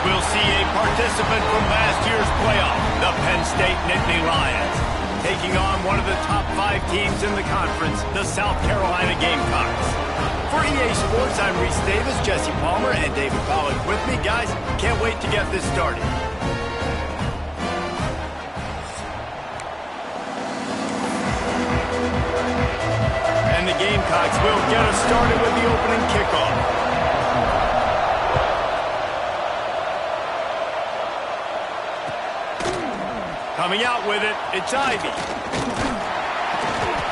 we'll see a participant from last year's playoff, the Penn State Nittany Lions, taking on one of the top 5 teams in the conference, the South Carolina Gamecocks. For EA Sports, I'm Reese Davis, Jesse Palmer, and David Pollack with me. Guys, can't wait to get this started. And the Gamecocks will get us started with the opening kickoff. Coming out with it, it's Ivy.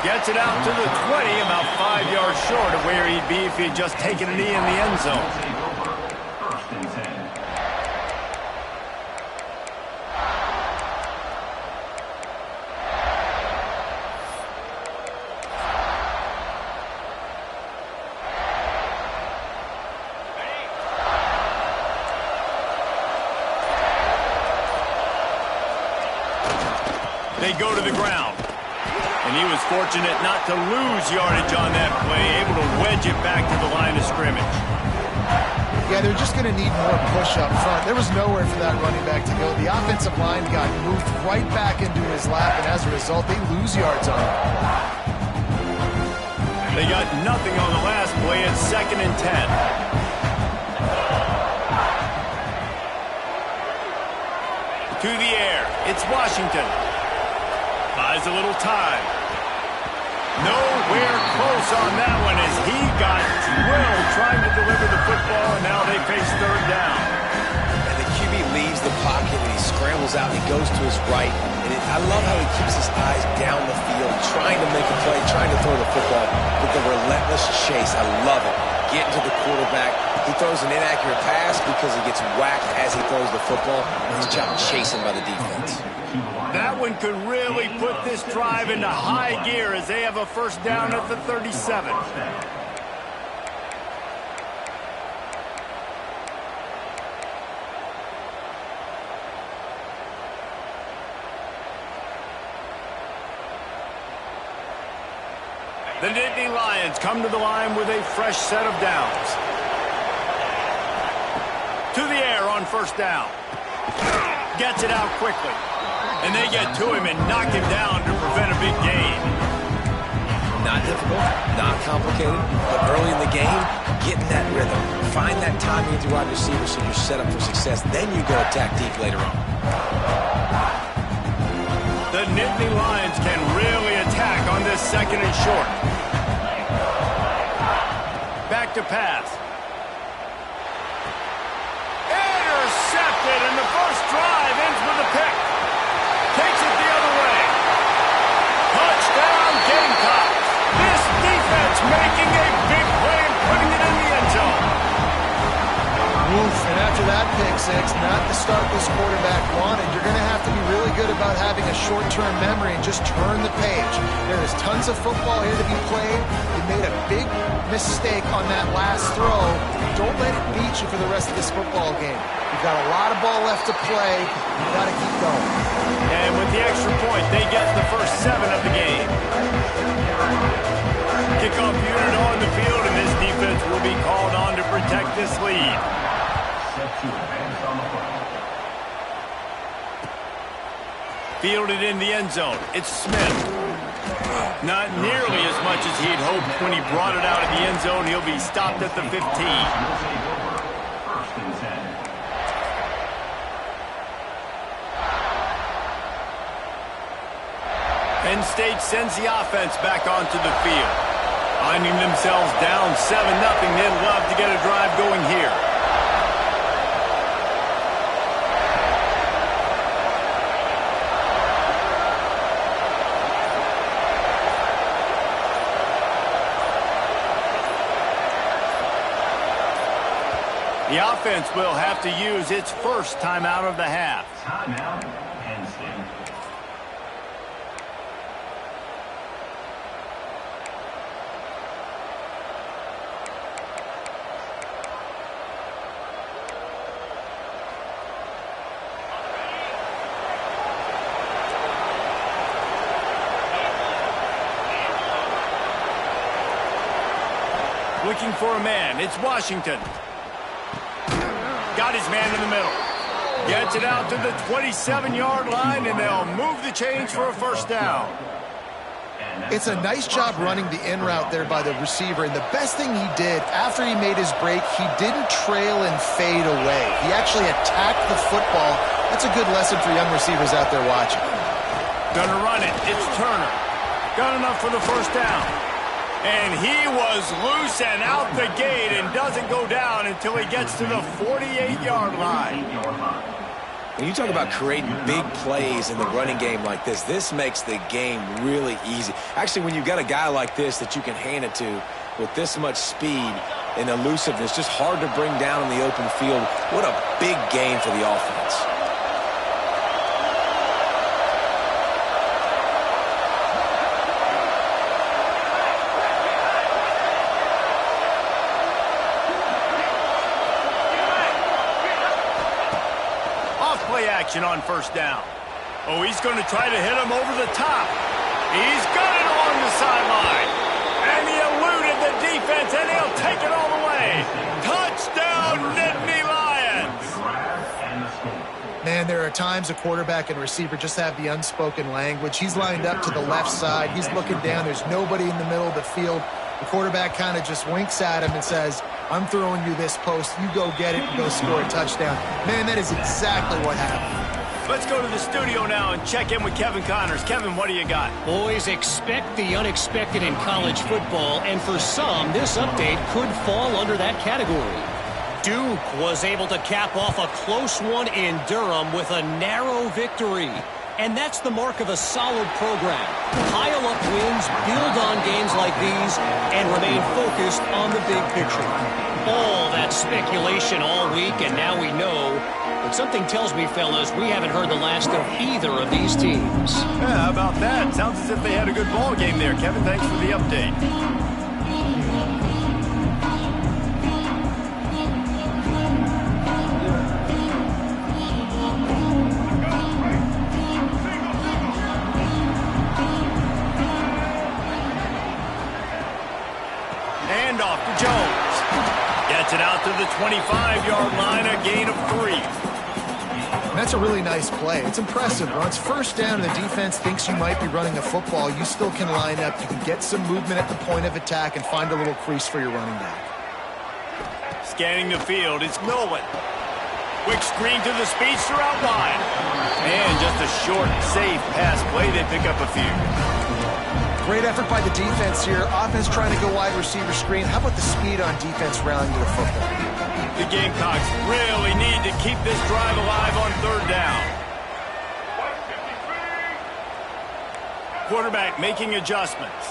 Gets it out to the 20, about 5 yards short of where he'd be if he'd just taken a knee in the end zone. They go to the ground. And he was fortunate not to lose yardage on that play, able to wedge it back to the line of scrimmage. Yeah, they're just going to need more push up front. There was nowhere for that running back to go. The offensive line got moved right back into his lap, and as a result, they lose yards on him. They got nothing on the last play. It's 2nd and 10. To the air. It's Washington. Buys a little time. Nowhere close on that one as he got drilled trying to deliver the football, and now they face 3rd down. And the QB leaves the pocket and he scrambles out. He goes to his right. And I love how he keeps his eyes down the field, trying to make a play, trying to throw the football with the relentless chase. I love it. Getting to the quarterback. He throws an inaccurate pass because he gets whacked as he throws the football. He's chasing by the defense. That one could really put this drive into high gear as they have a 1st down at the 37. The Nittany Lions come to the line with a fresh set of downs. To the air on 1st down. Gets it out quickly. And they get to him and knock him down to prevent a big gain. Not difficult, not complicated, but early in the game, getting that rhythm. Find that timing with your wide receiver so you're set up for success. Then you go attack deep later on. The Nittany Lions can really attack on this 2nd and short. Back to pass. Intercepted, and the first drive ends with a pick. Takes it the other way. Touchdown, Gamecocks. This defense making a big play and putting it in the end zone. Oof, and after that pick six, not the start this quarterback wanted. You're going to have to be really good about having a short-term memory and just turn the page. There is tons of football here to be played. You made a big mistake on that last throw. Don't let it beat you for the rest of this football game. You've got a lot of ball left to play. You've got to keep going. And with the extra point, they get the first 7 of the game. Kickoff unit on the field, and this defense will be called on to protect this lead. Fielded in the end zone. It's Smith. Not nearly as much as he'd hoped when he brought it out of the end zone. He'll be stopped at the 15. Penn State sends the offense back onto the field. Finding themselves down 7-0, they'd love to get a drive going here. The offense will have to use its first timeout of the half. Timeout, Penn State. Looking for a man. It's Washington. Got his man in the middle. Gets it out to the 27-yard line, and they'll move the chains for a first down. It's a nice job running the in route there by the receiver, and the best thing he did after he made his break, he didn't trail and fade away. He actually attacked the football. That's a good lesson for young receivers out there watching. Gonna run it. It's Turner. Got enough for the first down. And he was loose and out the gate and doesn't go down until he gets to the 48-yard line. When you talk about creating big plays in the running game like this makes the game really easy. Actually, when you've got a guy like this that you can hand it to with this much speed and elusiveness, just hard to bring down in the open field, what a big game for the offense. Action on first down. Oh, he's going to try to hit him over the top. He's got it along the sideline. And he eluded the defense, and he'll take it all the way. Touchdown, Nittany Lions! Man, there are times a quarterback and receiver just have the unspoken language. He's lined up to the left side. He's looking down. There's nobody in the middle of the field. The quarterback kind of just winks at him and says, I'm throwing you this post. You go get it and go score a touchdown. Man, that is exactly what happened. Let's go to the studio now and check in with Kevin Connors. Kevin, what do you got? Boys, expect the unexpected in college football, and for some, this update could fall under that category. Duke was able to cap off a close one in Durham with a narrow victory. And that's the mark of a solid program. Pile up wins, build on games like these, and remain focused on the big picture. All that speculation all week, and now we know. But something tells me, fellas, we haven't heard the last of either of these teams. Yeah, how about that? Sounds as if they had a good ball game there. Kevin, thanks for the update. Handoff to Jones. Gets it out to the 25-yard line, a gain of 3. That's a really nice play. It's impressive. Once first down and the defense thinks you might be running a football, you still can line up. You can get some movement at the point of attack and find a little crease for your running back. Scanning the field, it's Milwin. Quick screen to the speedster out wide. And just a short, safe pass play. They pick up a few. Great effort by the defense here. Offense trying to go wide receiver screen. How about the speed on defense rallying to the football? The Gamecocks really need to keep this drive alive on third down. Quarterback making adjustments.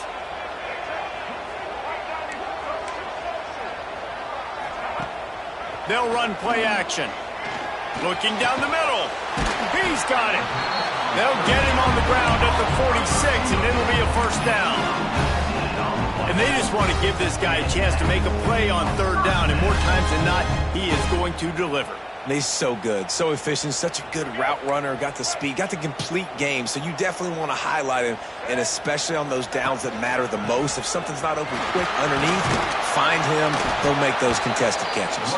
They'll run play action. Looking down the middle. He's got it. They'll get him on the ground at the 46, and it'll be a first down. And they just want to give this guy a chance to make a play on third down, and more times than not, he is going to deliver. And he's so good, so efficient, such a good route runner, got the speed, got the complete game, so you definitely want to highlight him, and especially on those downs that matter the most. If something's not open quick underneath, find him, he'll make those contested catches.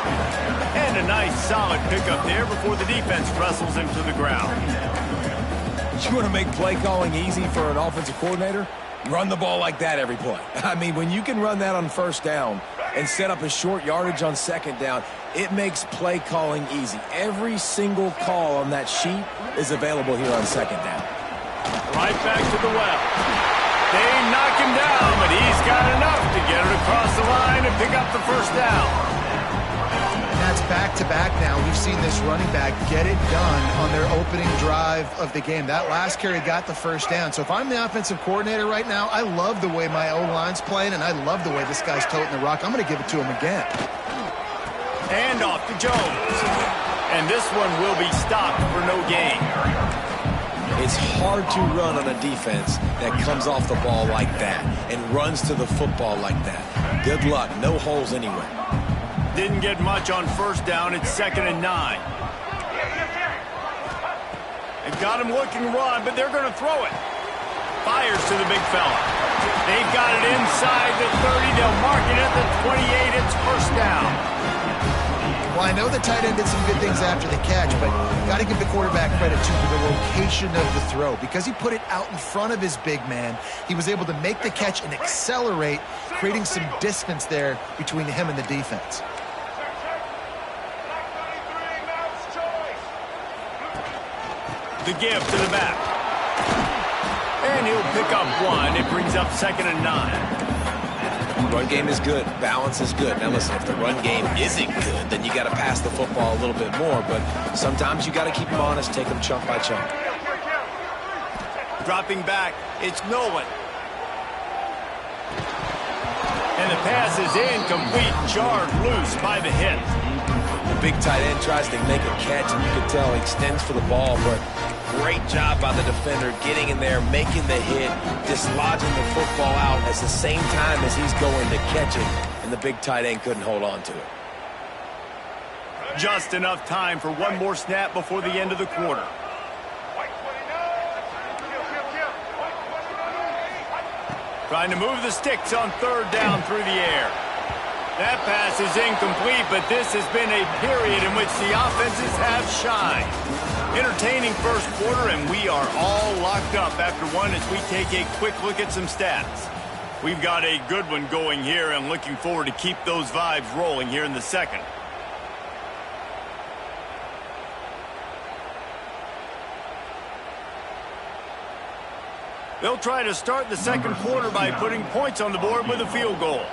And a nice solid pickup there before the defense wrestles him to the ground. You want to make play calling easy for an offensive coordinator? Run the ball like that every play. I mean, when you can run that on first down and set up a short yardage on second down, it makes play calling easy. Every single call on that sheet is available here on second down. Right back to the well. They knock him down, but he's got enough to get it across the line and pick up the first down. That's back-to-back now. We've seen this running back get it done on their opening drive of the game. That last carry got the first down. So if I'm the offensive coordinator right now, I love the way my O-line's playing, and I love the way this guy's toting the rock. I'm going to give it to him again. And off to Jones. And this one will be stopped for no gain. It's hard to run on a defense that comes off the ball like that and runs to the football like that. Good luck. No holes anywhere. Didn't get much on first down. It's 2nd and 9. They've got him looking to run, but they're going to throw it. Fires to the big fella. They've got it inside the 30. They'll mark it at the 28. It's first down. Well, I know the tight end did some good things after the catch, but got to give the quarterback credit, too, for the location of the throw. Because he put it out in front of his big man, he was able to make the catch and accelerate, creating some distance there between him and the defense. The give to the back. And he'll pick up one. It brings up 2nd and 9. Run game is good. Balance is good. Now listen, if the run game isn't good, then you got to pass the football a little bit more. But sometimes you got to keep them honest, take them chunk by chunk. Dropping back, it's Nolan. And the pass is incomplete, jarred loose by the hit. The big tight end tries to make a catch, and you can tell he extends for the ball, but great job by the defender getting in there, making the hit, dislodging the football out at the same time as he's going to catch it, and the big tight end couldn't hold on to it. Just enough time for one more snap before the end of the quarter. Trying to move the sticks on 3rd down through the air. That pass is incomplete, but this has been a period in which the offenses have shined. Entertaining first quarter, and we are all locked up after one as we take a quick look at some stats. We've got a good one going here, and looking forward to keep those vibes rolling here in the second. They'll try to start the second quarter by putting points on the board with a field goal.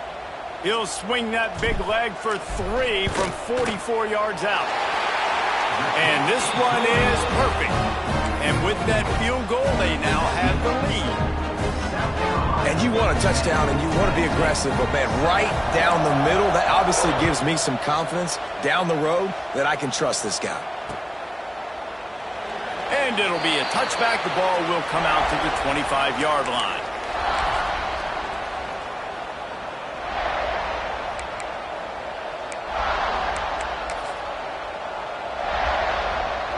He'll swing that big leg for 3 from 44 yards out. And this one is perfect. And with that field goal, they now have the lead. And you want a touchdown and you want to be aggressive, but man, right down the middle, that obviously gives me some confidence down the road that I can trust this guy. And it'll be a touchback. The ball will come out to the 25-yard line.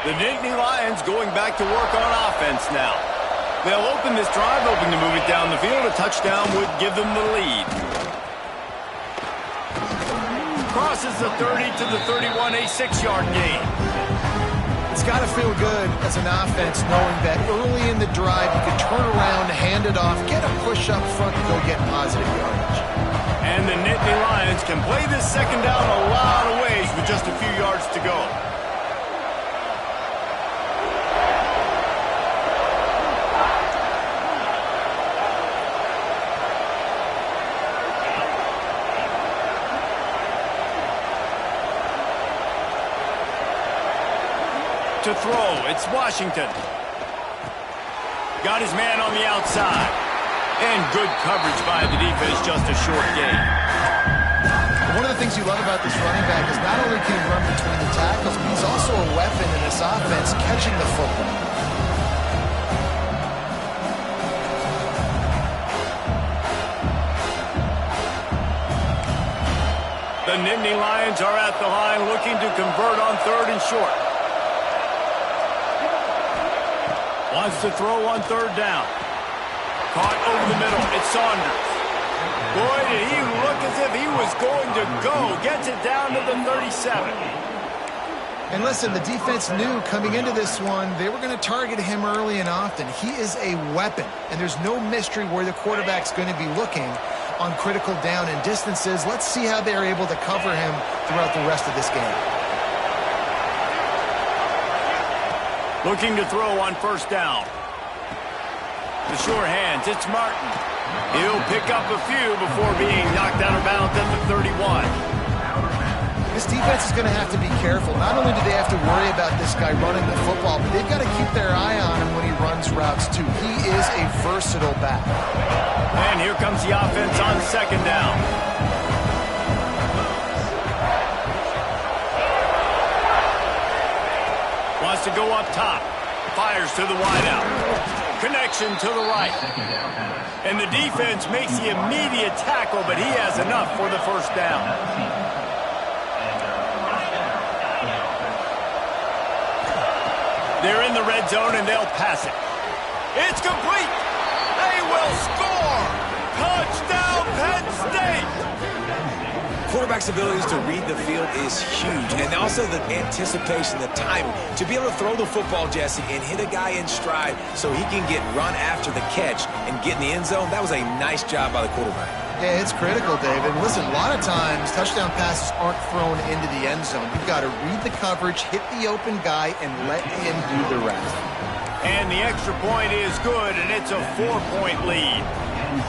The Nittany Lions going back to work on offense now. They'll open this drive, hoping to move it down the field. A touchdown would give them the lead. Crosses the 30 to the 31, a 6-yard gain. It's got to feel good as an offense knowing that early in the drive you can turn around, hand it off, get a push up front, and go get positive yardage. And the Nittany Lions can play this second down a lot of ways with just a few yards to go. To throw, it's Washington. Got his man on the outside. And good coverage by the defense, just a short gain. One of the things you love about this running back is not only can he run between the tackles, but he's also a weapon in this offense catching the football. The Nittany Lions are at the line looking to convert on 3rd and short. Wants to throw on 3rd down. Caught over the middle. It's Saunders. Boy, did he look as if he was going to go. Gets it down to the 37. And listen, the defense knew coming into this one, they were going to target him early and often. He is a weapon, and there's no mystery where the quarterback's going to be looking on critical down and distances. Let's see how they're able to cover him throughout the rest of this game. Looking to throw on 1st down. The sure hands, it's Martin. He'll pick up a few before being knocked out of bounds at the 31. This defense is going to have to be careful. Not only do they have to worry about this guy running the football, but they've got to keep their eye on him when he runs routes too. He is a versatile back. And here comes the offense on 2nd down. Wants to go up top. Fires to the wideout. Connection to the right. And the defense makes the immediate tackle, but he has enough for the 1st down. They're in the red zone, and they'll pass it. It's complete. They will score. Touchdown, Penn State. Quarterback's abilities to read the field is huge, and also the anticipation, the timing. To be able to throw the football, Jesse, and hit a guy in stride so he can get run after the catch and get in the end zone, that was a nice job by the quarterback. Yeah, it's critical, David. Listen, a lot of times touchdown passes aren't thrown into the end zone. You've got to read the coverage, hit the open guy, and let him do the rest. And the extra point is good, and it's a 4-point lead.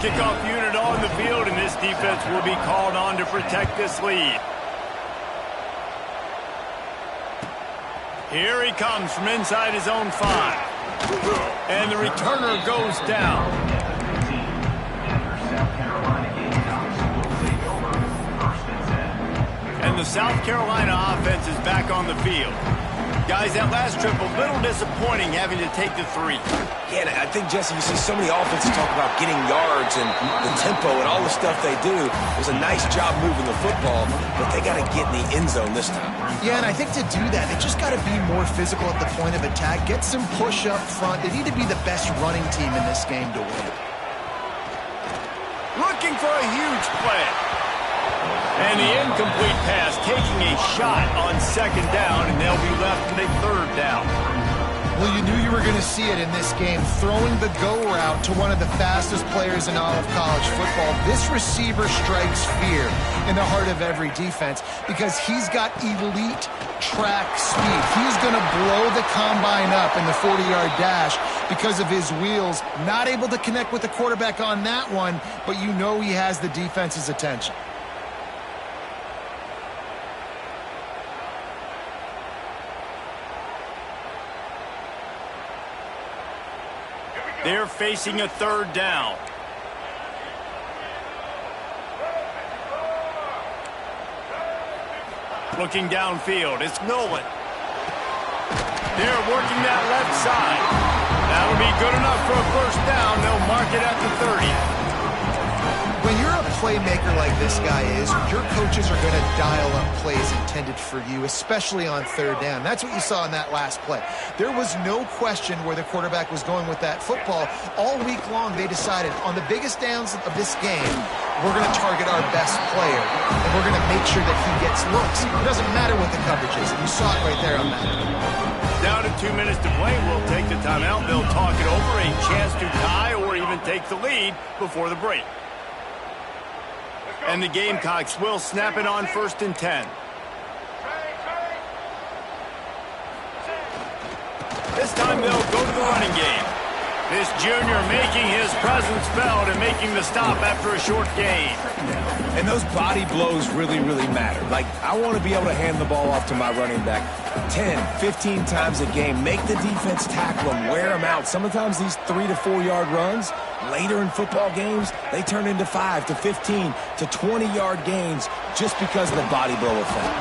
Kickoff unit on the field, and this defense will be called on to protect this lead. Here he comes from inside his own 5. And the returner goes down. And the South Carolina offense is back on the field. Guys, that last trip, a little disappointing having to take the 3. Yeah, and I think, Jesse, you see so many offenses talk about getting yards and the tempo and all the stuff they do. It was a nice job moving the football, but they got to get in the end zone this time. Yeah, and I think to do that, they just got to be more physical at the point of attack, get some push up front. They need to be the best running team in this game to win. Looking for a huge play. And the incomplete pass taking a shot on 2nd down, and they'll be left with a 3rd down. Well, you knew you were going to see it in this game, throwing the go route to one of the fastest players in all of college football. This receiver strikes fear in the heart of every defense because he's got elite track speed. He's going to blow the combine up in the 40-yard dash because of his wheels. Not able to connect with the quarterback on that one, but you know he has the defense's attention. They're facing a 3rd down. Looking downfield, it's Nolan. They're working that left side. That'll be good enough for a 1st down. They'll mark it at the 30. When you're a playmaker like this guy is, your coaches are going to dial up plays intended for you, especially on 3rd down. That's what you saw in that last play. There was no question where the quarterback was going with that football. All week long, they decided on the biggest downs of this game, we're going to target our best player, and we're going to make sure that he gets looks. It doesn't matter what the coverage is, and you saw it right there on that. Down to 2 minutes to play. We'll take the timeout. They'll talk it over, a chance to tie or even take the lead before the break. And the Gamecocks will snap it on 1st and 10. This time they'll go to the running game. This junior making his presence felt and making the stop after a short gain. And those body blows really, really matter. Like, I want to be able to hand the ball off to my running back 10, 15 times a game. Make the defense tackle them, wear them out. Sometimes these 3 to 4 yard runs, later in football games, they turn into 5 to 15 to 20-yard gains just because of the body blow effect.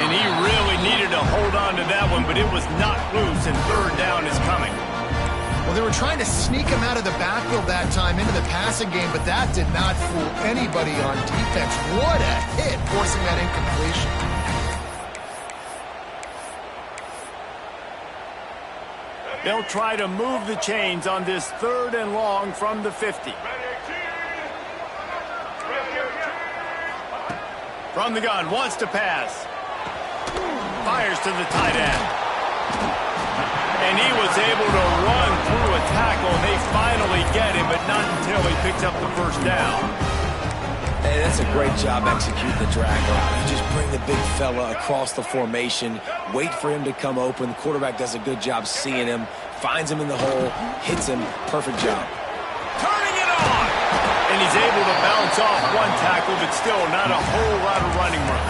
And he really needed to hold on to that one, but it was not loose, and 3rd down is coming. Well, they were trying to sneak him out of the backfield that time into the passing game, but that did not fool anybody on defense. What a hit, forcing that incompletion. They'll try to move the chains on this 3rd and long from the 50. From the gun, wants to pass. Fires to the tight end. And he was able to run through a tackle, and they finally get him, but not until he picks up the 1st down. Hey, that's a great job executing the drag route. You just bring the big fella across the formation, wait for him to come open. The quarterback does a good job seeing him, finds him in the hole, hits him. Perfect job. Turning it on! And he's able to bounce off one tackle, but still not a whole lot of running room.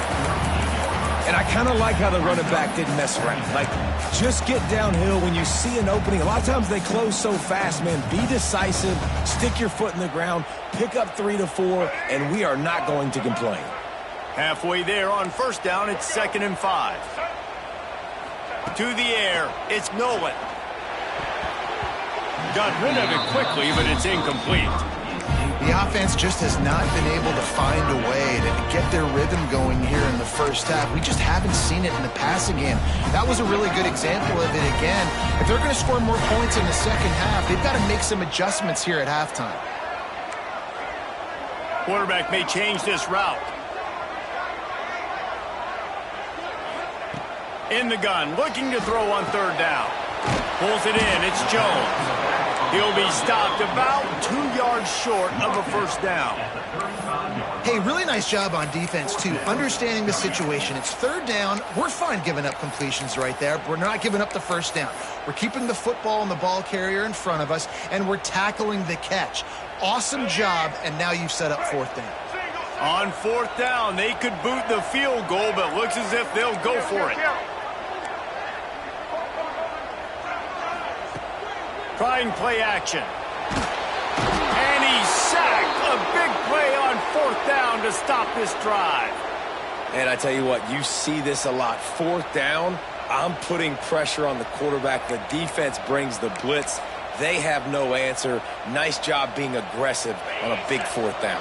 And I kind of like how the running back didn't mess around. Like, just get downhill when you see an opening. A lot of times they close so fast, man. Be decisive, stick your foot in the ground, pick up 3 to 4, and we are not going to complain. Halfway there on 1st down, it's 2nd and 5. To the air, it's Nolan. Got rid of it quickly, but it's incomplete. The offense just has not been able to find a way to get their rhythm going here in the 1st half. We just haven't seen it in the passing game. That was a really good example of it again. If they're going to score more points in the 2nd half, they've got to make some adjustments here at halftime. Quarterback may change this route. In the gun, looking to throw on third down. Pulls it in, it's Jones. He'll be stopped about 2 yards short of a first down. Hey, really nice job on defense, too, understanding the situation. It's third down. We're fine giving up completions right there. We're not giving up the first down. We're keeping the football and the ball carrier in front of us, and we're tackling the catch. Awesome job, and now you've set up fourth down. On fourth down, they could boot the field goal, but looks as if they'll go for it. Trying play action. And he's sacked. A big play on fourth down to stop this drive. And I tell you what, you see this a lot. Fourth down, I'm putting pressure on the quarterback. The defense brings the blitz. They have no answer. Nice job being aggressive on a big fourth down.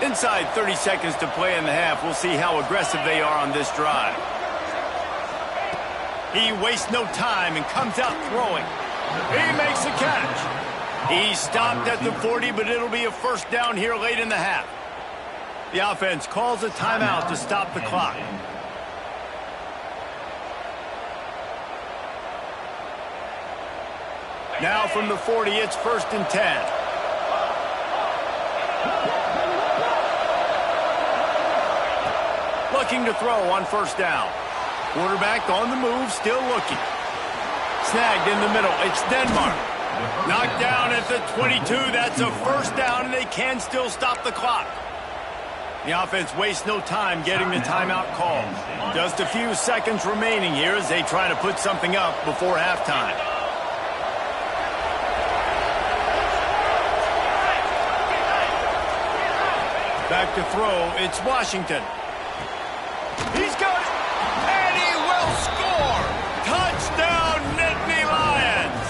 Inside 30 seconds to play in the half. We'll see how aggressive they are on this drive. He wastes no time and comes out throwing. He makes the catch. He's stopped at the 40, but it'll be a first down here late in the half. The offense calls a timeout to stop the clock. Now from the 40, it's 1st and 10. Looking to throw on first down. Quarterback on the move, still looking. Snagged in the middle. It's Denmark. Knocked down at the 22. That's a first down, and they can still stop the clock. The offense wastes no time getting the timeout call. Just a few seconds remaining here as they try to put something up before halftime. Back to throw. It's Washington. He's got it, and he will score! Touchdown, Nittany Lions!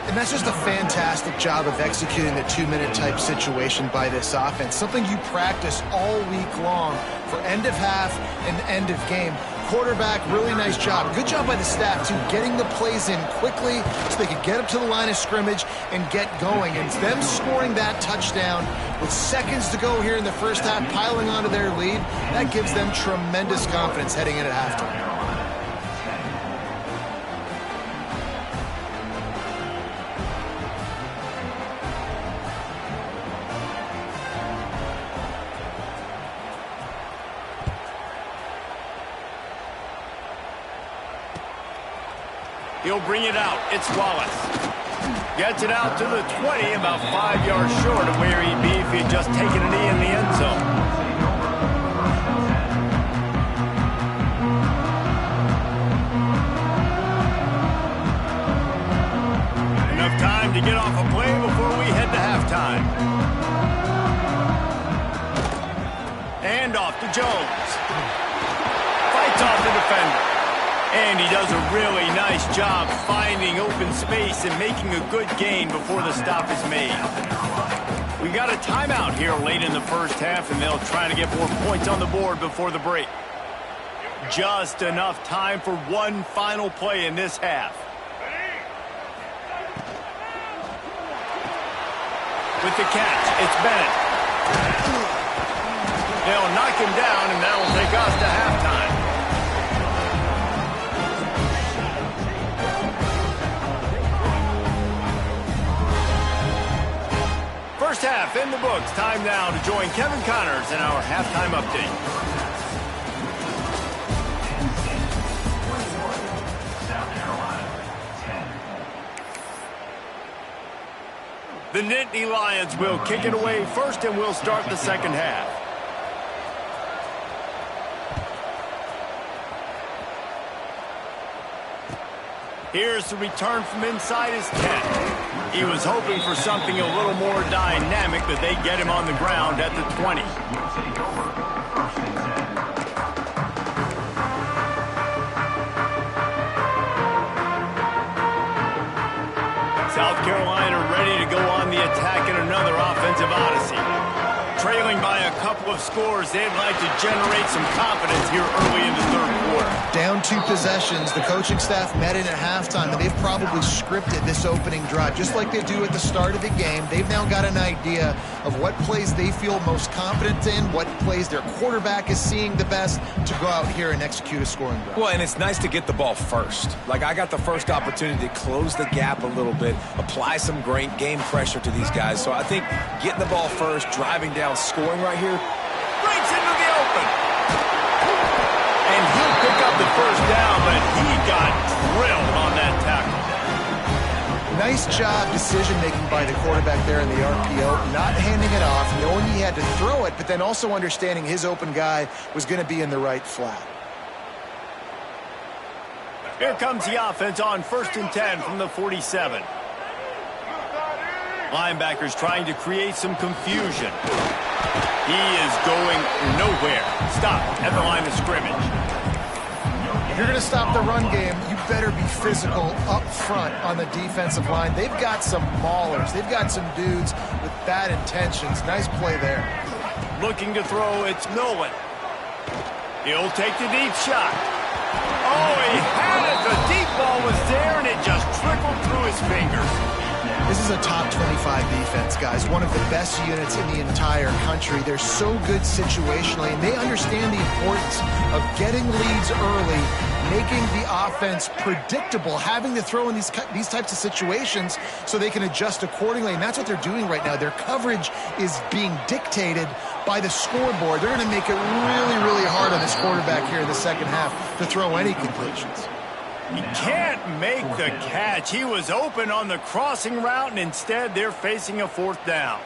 And that's just a fantastic job of executing the two-minute type situation by this offense. Something you practice all week long for end of half and end of game. Quarterback, really nice job. Good job by the staff, too, getting the plays in quickly so they could get up to the line of scrimmage and get going. And them scoring that touchdown with seconds to go here in the first half, piling onto their lead, that gives them tremendous confidence heading into halftime. He'll bring it out. It's Wallace. Gets it out to the 20, about 5 yards short of where he'd be if he'd just taken a knee in the end zone. Enough time to get off a play before we head to halftime. And off to Jones. Fights off the defender. And he does a really nice job finding open space and making a good gain before the stop is made. We got a timeout here late in the first half, and they'll try to get more points on the board before the break. Just enough time for one final play in this half. With the catch, it's Bennett. They'll knock him down, and that'll take us to halftime. First half in the books. Time now to join Kevin Connors in our halftime update. South Carolina, 10. The Nittany Lions will kick it away first, and we'll start the second half. Here's the return from inside his 10. He was hoping for something a little more dynamic, but they get him on the ground at the 20. South Carolina ready to go on the attack in another offensive odyssey. Trailing by a couple of scores, they'd like to generate some confidence here early in the third quarter. Down 2 possessions, the coaching staff met in at halftime, and they've probably scripted this opening drive, just like they do at the start of the game. They've now got an idea of what plays they feel most confident in, what plays their quarterback is seeing the best to go out here and execute a scoring drive. Well, and it's nice to get the ball first. Like, I got the first opportunity to close the gap a little bit, apply some great game pressure to these guys. So I think getting the ball first, driving down, scoring right here. Breaks into the open. And he'll pick up the first down, but he got drilled on that tackle. Nice job decision-making by the quarterback there in the RPO, not handing it off, knowing he had to throw it, but then also understanding his open guy was going to be in the right flat. Here comes the offense on 1st and 10 from the 47. Linebackers trying to create some confusion. He is going nowhere. Stop at the line of scrimmage. If you're going to stop the run game, you better be physical up front on the defensive line. They've got some maulers. They've got some dudes with bad intentions. Nice play there. Looking to throw, it's Nolan. He'll take the deep shot. Oh, he had it. The deep ball was there, and it just trickled through his fingers. This is a top 25 defense, guys. One of the best units in the entire country. They're so good situationally, and they understand the importance of getting leads early, making the offense predictable, having to throw in these types of situations so they can adjust accordingly, and that's what they're doing right now. Their coverage is being dictated by the scoreboard. They're going to make it really, really hard on this quarterback here in the second half to throw any completions. He can't make the catch. He was open on the crossing route, and instead they're facing a 4th down.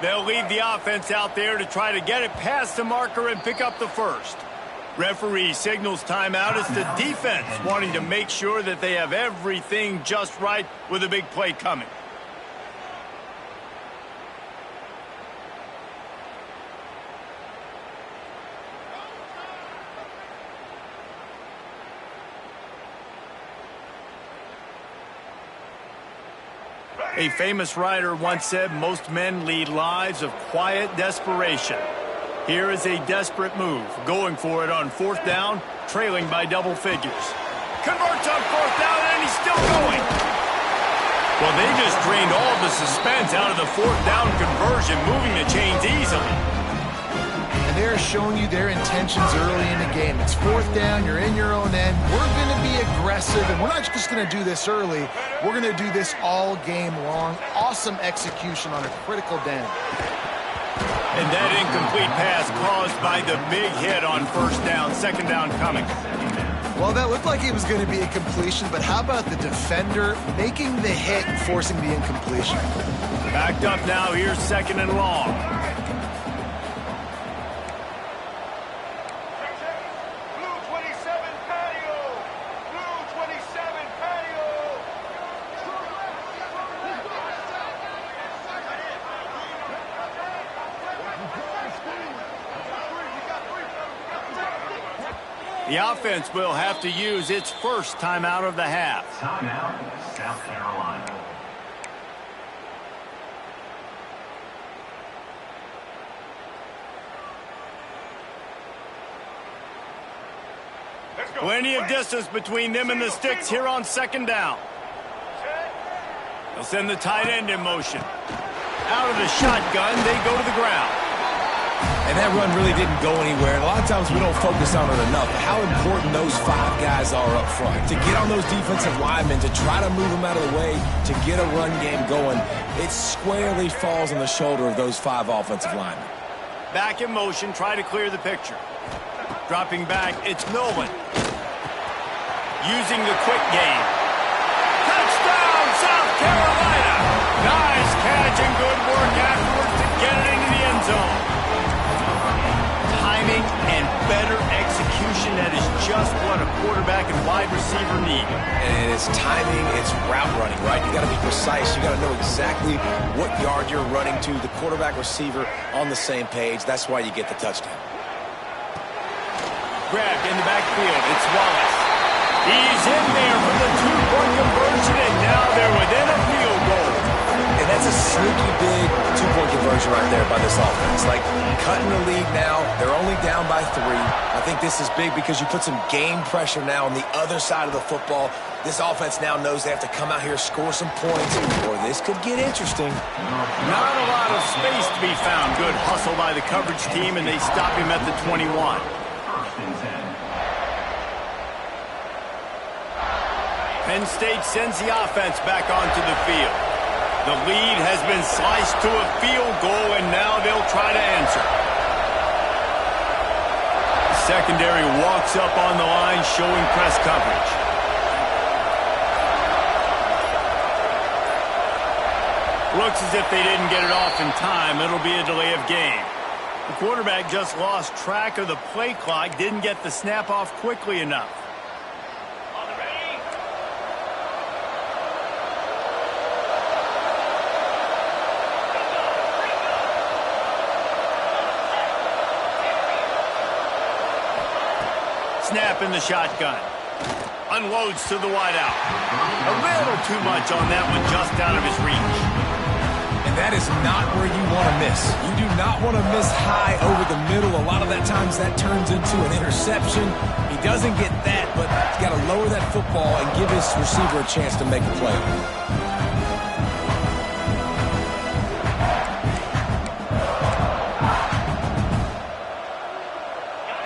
They'll leave the offense out there to try to get it past the marker and pick up the first. Referee signals timeout. It's the defense wanting to make sure that they have everything just right with a big play coming. A famous writer once said most men lead lives of quiet desperation. Here is a desperate move, going for it on 4th down, trailing by double figures. Converts on 4th down, and he's still going. Well, they just drained all of the suspense out of the 4th down conversion, moving the chains easily. And they're showing you their intentions early in the game. It's 4th down, you're in your own end. We're going to be aggressive, and we're not just going to do this early. We're going to do this all game long. Awesome execution on a critical down. And that incomplete pass caused by the big hit on 1st down, 2nd down coming. Well, that looked like it was going to be a completion, but how about the defender making the hit and forcing the incompletion? Backed up now, here's 2nd and long. The offense will have to use its first timeout of the half. Timeout, South Carolina. Plenty of distance between them and the sticks here on 2nd down. They'll send the tight end in motion. Out of the shotgun, they go to the ground. And that run really didn't go anywhere. And a lot of times we don't focus on it enough. How important those 5 guys are up front. To get on those defensive linemen, to try to move them out of the way, to get a run game going, it squarely falls on the shoulder of those 5 offensive linemen. Back in motion, try to clear the picture. Dropping back, it's Nolan. Using the quick game. Touchdown, South Carolina! Nice catch and good work afterwards to get it into the end zone. Timing and better execution, that is just what a quarterback and wide receiver need. And it's timing, it's route running, right? You got to be precise. You got to know exactly what yard you're running to. The quarterback receiver on the same page. That's why you get the touchdown. Grabbed in the backfield. It's Wallace. He's in there for the two-point conversion, and now they're within a field goal. And that's a sneaky big two-point conversion right there by this offense. Like, cutting the lead now. They're only down by 3. I think this is big because you put some game pressure now on the other side of the football. This offense now knows they have to come out here, score some points, or this could get interesting. Not a lot of space to be found. Good hustle by the coverage team, and they stop him at the 21. First and 10. Penn State sends the offense back onto the field. The lead has been sliced to a field goal, and now they'll try to answer. The secondary walks up on the line, showing press coverage. Looks as if they didn't get it off in time. It'll be a delay of game. The quarterback just lost track of the play clock, didn't get the snap off quickly enough. Snap in the shotgun. Unloads to the wideout. A little too much on that one, just out of his reach. And that is not where you want to miss. You do not want to miss high over the middle. A lot of that times that turns into an interception. He doesn't get that, but he's got to lower that football and give his receiver a chance to make a play.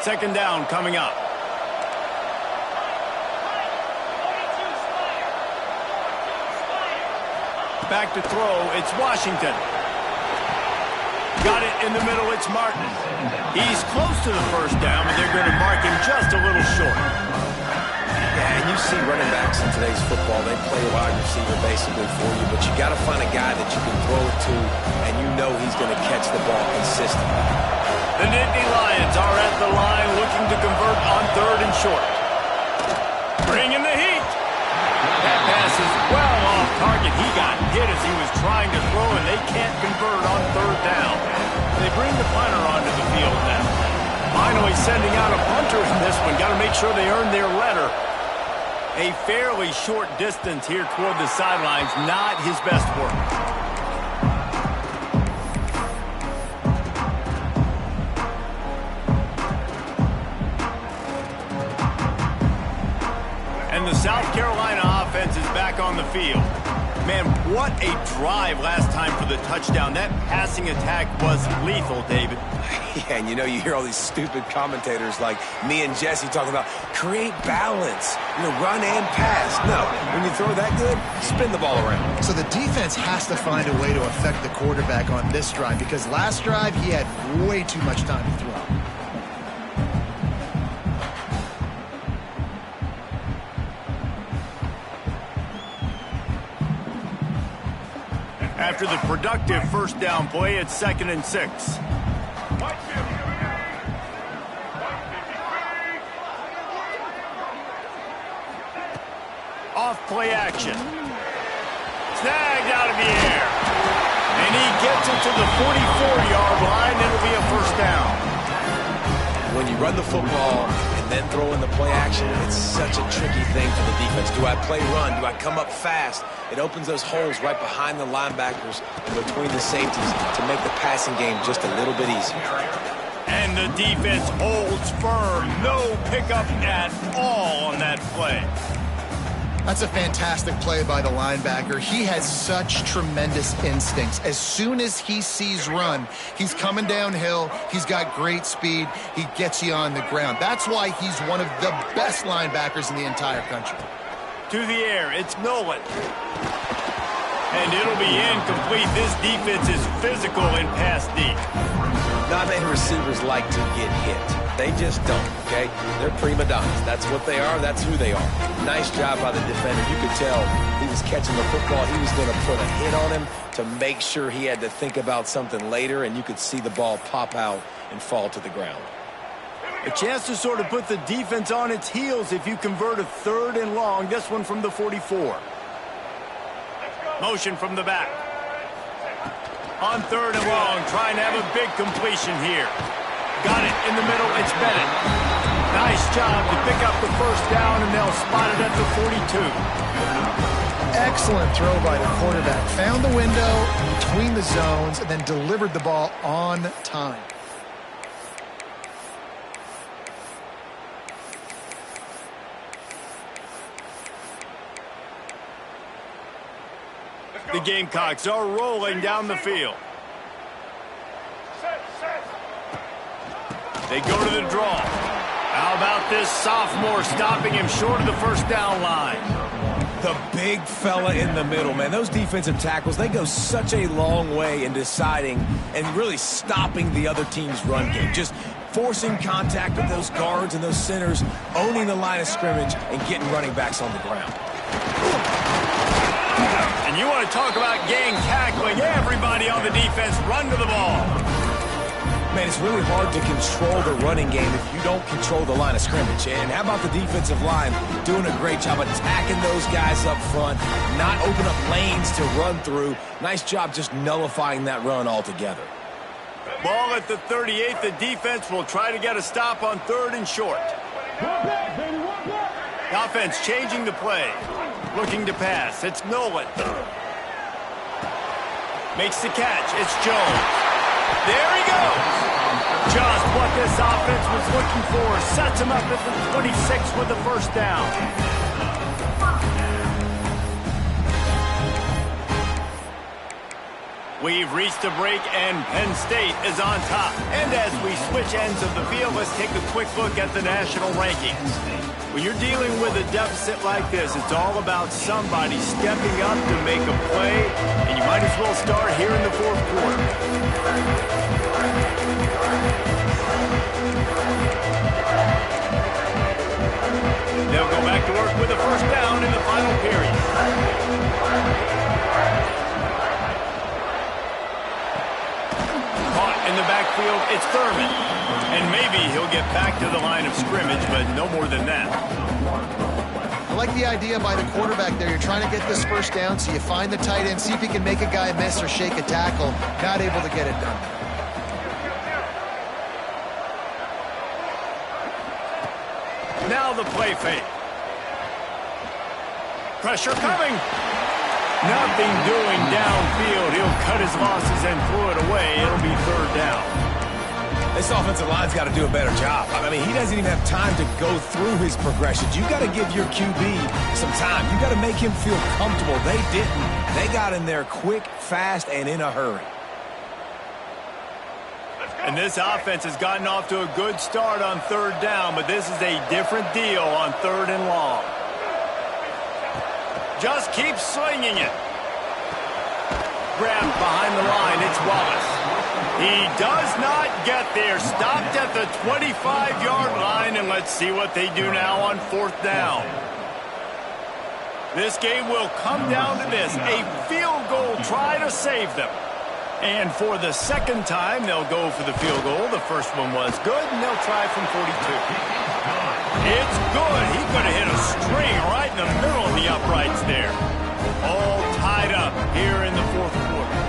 Second down coming up. Back to throw, it's Washington. Got it in the middle, it's Martin. He's close to the first down, but they're going to mark him just a little short. Yeah, and you see running backs in today's football, they play a wide receiver basically for you, but you got to find a guy that you can throw it to, and you know he's going to catch the ball consistently. The Nittany Lions are at the line looking to convert on 3rd and short. Bringing the heat. That pass is well off target. He got hit as he was trying to throw, and they can't convert on 3rd down. They bring the punter onto the field now. Finally sending out a punter in this one. Got to make sure they earn their letter. A fairly short distance here toward the sidelines. Not his best work. And the South Carolina offense is back on the field. Man, what a drive last time for the touchdown. That passing attack was lethal, David. Yeah, and you know, you hear all these stupid commentators like me and Jesse talking about create balance, run and pass. No, when you throw that good, spin the ball around. So the defense has to find a way to affect the quarterback on this drive, because last drive he had way too much time to throw. After the productive first down play, it's 2nd and 6. Off play action. Snagged out of the air. And he gets it to the 44-yard line. It'll be a first down. When you run the football and then throw in the play action, it's such a tricky thing for the defense. Do I play run? Do I come up fast? It opens those holes right behind the linebackers and between the safeties to make the passing game just a little bit easier. And the defense holds firm. No pickup at all on that play. That's a fantastic play by the linebacker. He has such tremendous instincts. As soon as he sees run, he's coming downhill. He's got great speed. He gets you on the ground. That's why he's one of the best linebackers in the entire country. To the air, it's Nolan. And it'll be incomplete. This defense is physical in pass deep. Not many receivers like to get hit. They just don't, okay? They're prima donnas. That's what they are. That's who they are. Nice job by the defender. You could tell he was catching the football. He was going to put a hit on him to make sure he had to think about something later, and you could see the ball pop out and fall to the ground. A chance to sort of put the defense on its heels if you convert a 3rd and long. This one from the 44. Motion from the back. On 3rd and long, trying to have a big completion here. Got it in the middle, it's Bennett. Nice job to pick up the first down, and they'll spot it at the 42. Excellent throw by the quarterback. Found the window between the zones and then delivered the ball on time. The Gamecocks are rolling down the field. They go to the draw. How about this sophomore stopping him short of the first down line? The big fella in the middle, man. Those defensive tackles, they go such a long way in deciding and really stopping the other team's run game. Just forcing contact with those guards and those centers, owning the line of scrimmage, and getting running backs on the ground. And you want to talk about gang tackling. Everybody on the defense run to the ball. Man, it's really hard to control the running game if you don't control the line of scrimmage. And how about the defensive line doing a great job attacking those guys up front, not open up lanes to run through. Nice job just nullifying that run altogether. Ball at the 38. The defense will try to get a stop on 3rd and short. The offense changing the play. Looking to pass. It's Nolan. Makes the catch. It's Jones. There he goes. Just what this offense was looking for. Sets him up at the 26 with the first down. We've reached a break, and Penn State is on top. And as we switch ends of the field, let's take a quick look at the national rankings. When you're dealing with a deficit like this, it's all about somebody stepping up to make a play, and you might as well start here in the 4th quarter. They'll go back to work with a first down in the final period. Caught in the backfield, it's Thurman. And maybe he'll get back to the line of scrimmage, but no more than that. I like the idea by the quarterback there. You're trying to get this first down, so you find the tight end, see if he can make a guy miss or shake a tackle. Not able to get it done. Now the play fake. Pressure coming. Nothing doing downfield. He'll cut his losses and throw it away. It'll be 3rd down. This offensive line's got to do a better job. I mean, he doesn't even have time to go through his progressions. You got to give your QB some time. You got to make him feel comfortable. They didn't. They got in there quick, fast, and in a hurry. And this offense has gotten off to a good start on 3rd down, but this is a different deal on 3rd and long. Just keep swinging it. Grabbed behind the line. It's Wallace. He does not get there. Stopped at the 25-yard line, and let's see what they do now on 4th down. This game will come down to this, a field goal try to save them. And for the 2nd time, they'll go for the field goal. The first one was good, and they'll try from 42. It's good. He could have hit a string right in the middle of the uprights there. All tied up here in the 4th quarter.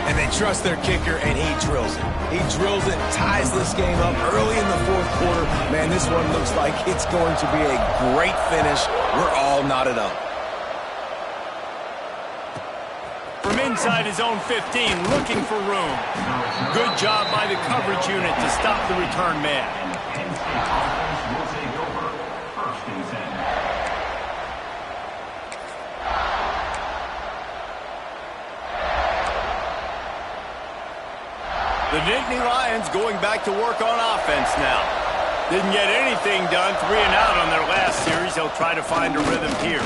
And they trust their kicker, and he drills it. He drills it, ties this game up early in the 4th quarter. Man, this one looks like it's going to be a great finish. We're all knotted up. From inside his own 15, looking for room. Good job by the coverage unit to stop the return man. Will take over 1st and 10. The Nittany Lions going back to work on offense now. Didn't get anything done, 3 and out on their last series. They'll try to find a rhythm here.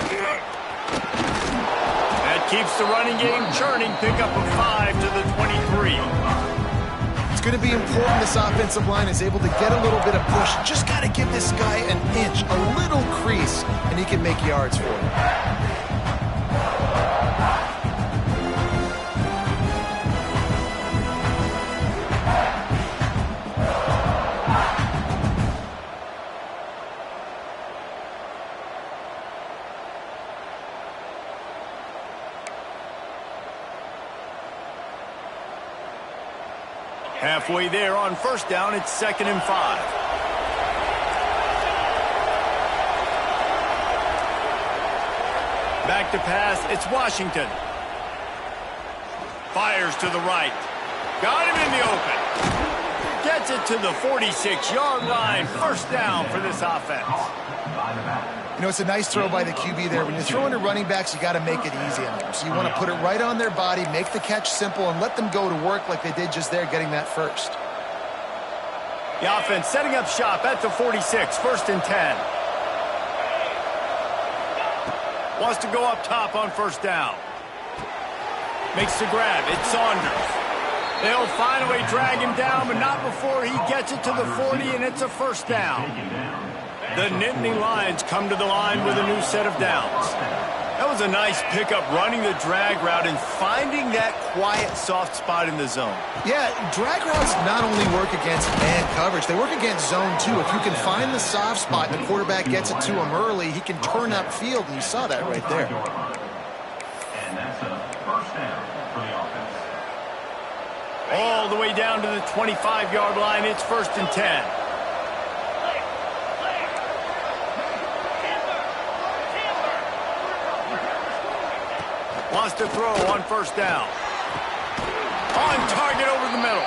That keeps the running game churning. Pick up a 5 to the 23. It's going to be important this offensive line is able to get a little bit of push. Just got to give this guy an inch, a little crease, and he can make yards for it. Halfway there on 1st down, it's 2nd and 5. Back to pass, it's Washington. Fires to the right. Got him in the open. Gets it to the 46-yard line. First down for this offense. You know, it's a nice throw by the QB there. When you're throwing to running backs, you got to make it easy on them. So you want to put it right on their body, make the catch simple, and let them go to work like they did just there, getting that first. The offense setting up shop at the 46, first and 10. Wants to go up top on first down. Makes the grab. It's Saunders. They'll finally drag him down, but not before he gets it to the 40, and it's a first down. The Nittany Lions come to the line with a new set of downs. That was a nice pickup, running the drag route and finding that quiet, soft spot in the zone. Yeah, drag routes not only work against man coverage, they work against zone too. If you can find the soft spot and the quarterback gets it to him early, he can turn upfield, and you saw that right there. And that's a first down for the offense. All the way down to the 25-yard line, it's first and 10. Wants to throw on first down. On target over the middle.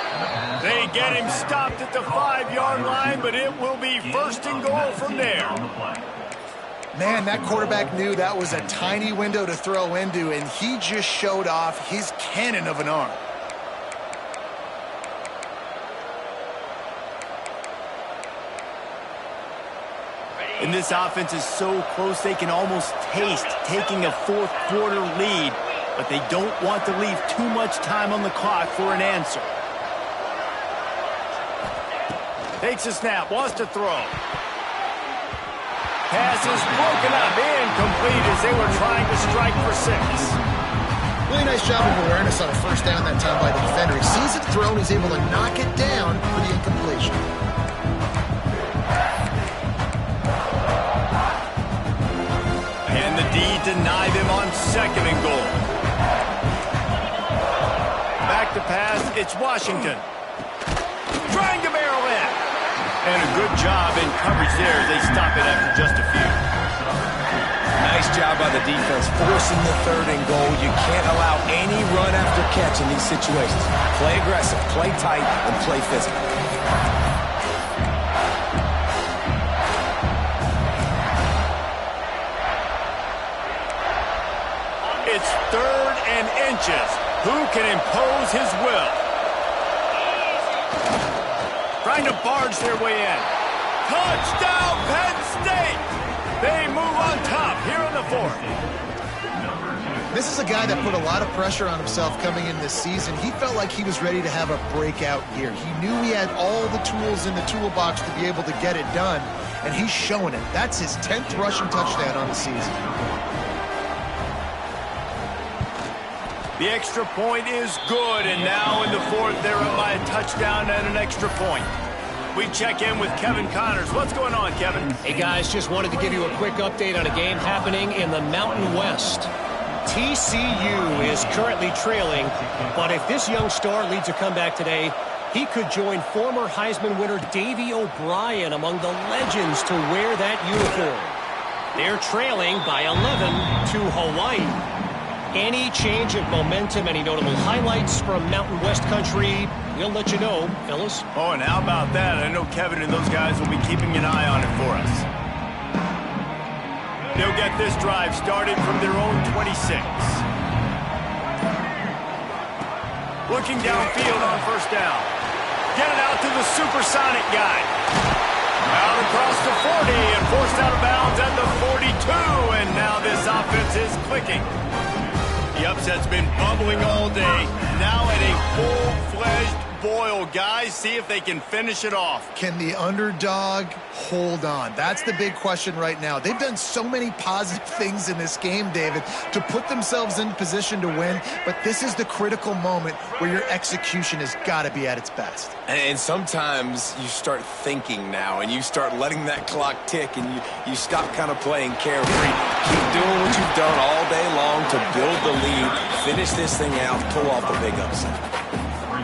They get him stopped at the 5-yard line, but it will be first and goal from there. Man, that quarterback knew that was a tiny window to throw into, and he just showed off his cannon of an arm. And this offense is so close they can almost taste taking a fourth-quarter lead, but they don't want to leave too much time on the clock for an answer. Takes a snap, wants to throw. Pass is broken up, incomplete as they were trying to strike for 6. Really nice job of awareness on a first down that time by the defender. He sees it thrown, he's able to knock it down for the incompletion. And the D denied them on second and goal. Back to pass, it's Washington. Trying to barrel in. And a good job in coverage there as they stop it after just a few. Nice job by the defense, forcing the third and goal. You can't allow any run after catch in these situations. Play aggressive, play tight, and play physical. It's third and inches. Who can impose his will? Trying to barge their way in. Touchdown, Penn State! They move on top here in the 4th. This is a guy that put a lot of pressure on himself coming in this season. He felt like he was ready to have a breakout year. He knew he had all the tools in the toolbox to be able to get it done, and he's showing it. That's his 10th rushing touchdown on the season. The extra point is good, and now in the 4th, they're up by a touchdown and an extra point. We check in with Kevin Connors. What's going on, Kevin? Hey, guys, just wanted to give you a quick update on a game happening in the Mountain West. TCU is currently trailing, but if this young star leads a comeback today, he could join former Heisman winner Davey O'Brien among the legends to wear that uniform. They're trailing by 11 to Hawaii. Any change of momentum, any notable highlights from Mountain West country, we'll let you know, fellas. Oh, and how about that? I know Kevin and those guys will be keeping an eye on it for us. They'll get this drive started from their own 26. Looking downfield on first down. Get it out to the supersonic guy. Out across the 40 and forced out of bounds at the 42. And now this offense is clicking. The upset's been bubbling all day. Now at a full-fledged boil. Guys, see if they can finish it off. Can the underdog hold on? That's the big question right now. They've done so many positive things in this game, David, to put themselves in position to win, but this is the critical moment where your execution has got to be at its best. And sometimes you start thinking now, and you start letting that clock tick, and you stop kind of playing carefree. Keep doing what you've done all day long to build the lead, finish this thing out, pull off the big upset.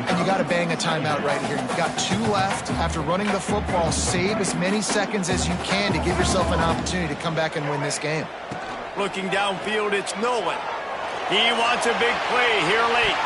And you got to bang a timeout right here. You've got 2 left. After running the football, save as many seconds as you can to give yourself an opportunity to come back and win this game. Looking downfield, it's Nolan. He wants a big play here late.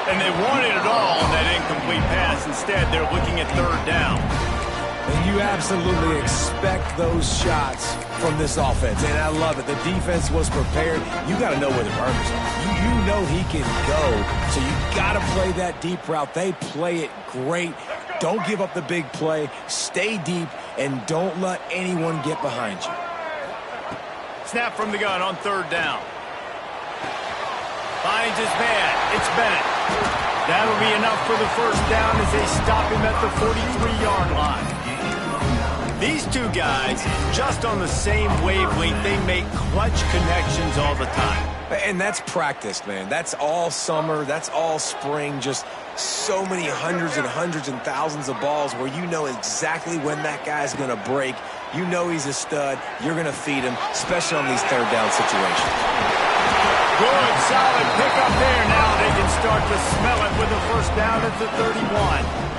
And they wanted it all on that incomplete pass. Instead, they're looking at third down. And you absolutely expect those shots from this offense. And I love it. The defense was prepared. You got to know where the burners are. You know he can go. So you got to play that deep route. They play it great. Don't give up the big play. Stay deep and don't let anyone get behind you. Snap from the gun on third down. Finds his man. It's Bennett. That'll be enough for the first down as they stop him at the 43-yard line. These two guys, just on the same wavelength, they make clutch connections all the time. And that's practice, man. That's all summer. That's all spring. Just so many hundreds and thousands of balls where you know exactly when that guy's going to break. You know he's a stud. You're going to feed him, especially on these third down situations. Good, solid pickup there. Now they can start to smell it with a first down at the 31.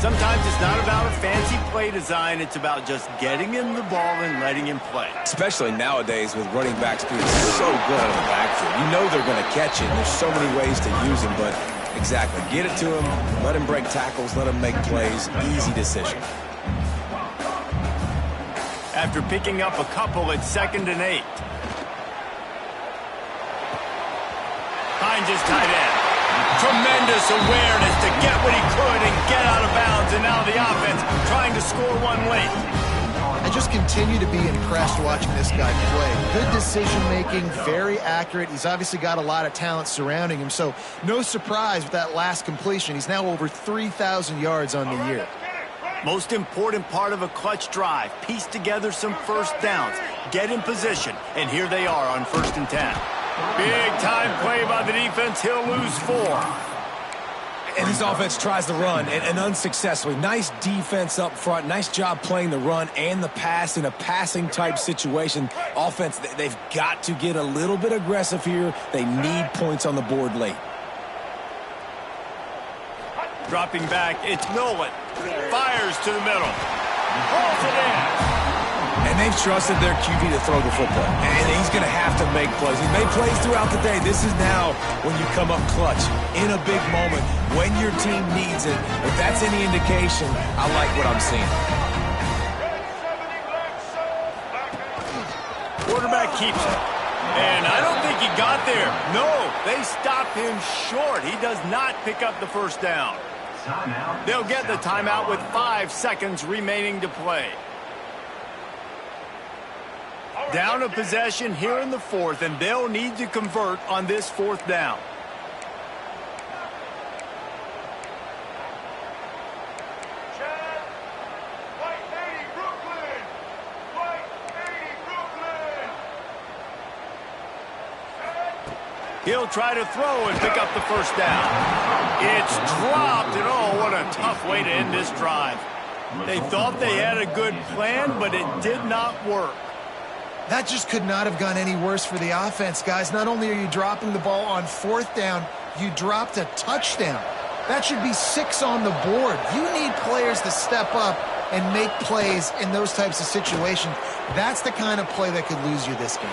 Sometimes it's not about a fancy play design. It's about just getting him the ball and letting him play. Especially nowadays with running backs being so good out of the backfield. You know they're going to catch it. There's so many ways to use him, but exactly. Get it to him, let him break tackles, let him make plays. Easy decision. After picking up a couple at 2nd and 8. Finds his tight end. Tremendous awareness to get what he could and get out of bounds. And now the offense trying to score one late. I just continue to be impressed watching this guy play. Good decision-making, very accurate. He's obviously got a lot of talent surrounding him, so no surprise with that last completion. He's now over 3,000 yards on the year. Most important part of a clutch drive. Piece together some first downs. Get in position. And here they are on 1st and 10. Big time play by the defense. He'll lose 4. And this offense tries to run and unsuccessfully. Nice defense up front. Nice job playing the run and the pass in a passing type situation. Offense, they've got to get a little bit aggressive here. They need points on the board late. Dropping back, it's Nolan. Fires to the middle. Pulls it in. And they've trusted their QB to throw the football. And he's going to have to make plays. He's made plays throughout the day. This is now when you come up clutch in a big moment when your team needs it. If that's any indication, I like what I'm seeing. Quarterback keeps it. And I don't think he got there. No, they stop him short. He does not pick up the first down. They'll get the timeout with 5 seconds remaining to play. Down a possession here in the 4th, and they'll need to convert on this 4th down. He'll try to throw and pick up the first down. It's dropped, and oh, what a tough way to end this drive. They thought they had a good plan, but it did not work. That just could not have gone any worse for the offense, guys. Not only are you dropping the ball on 4th down, you dropped a touchdown. That should be 6 on the board. You need players to step up and make plays in those types of situations. That's the kind of play that could lose you this game.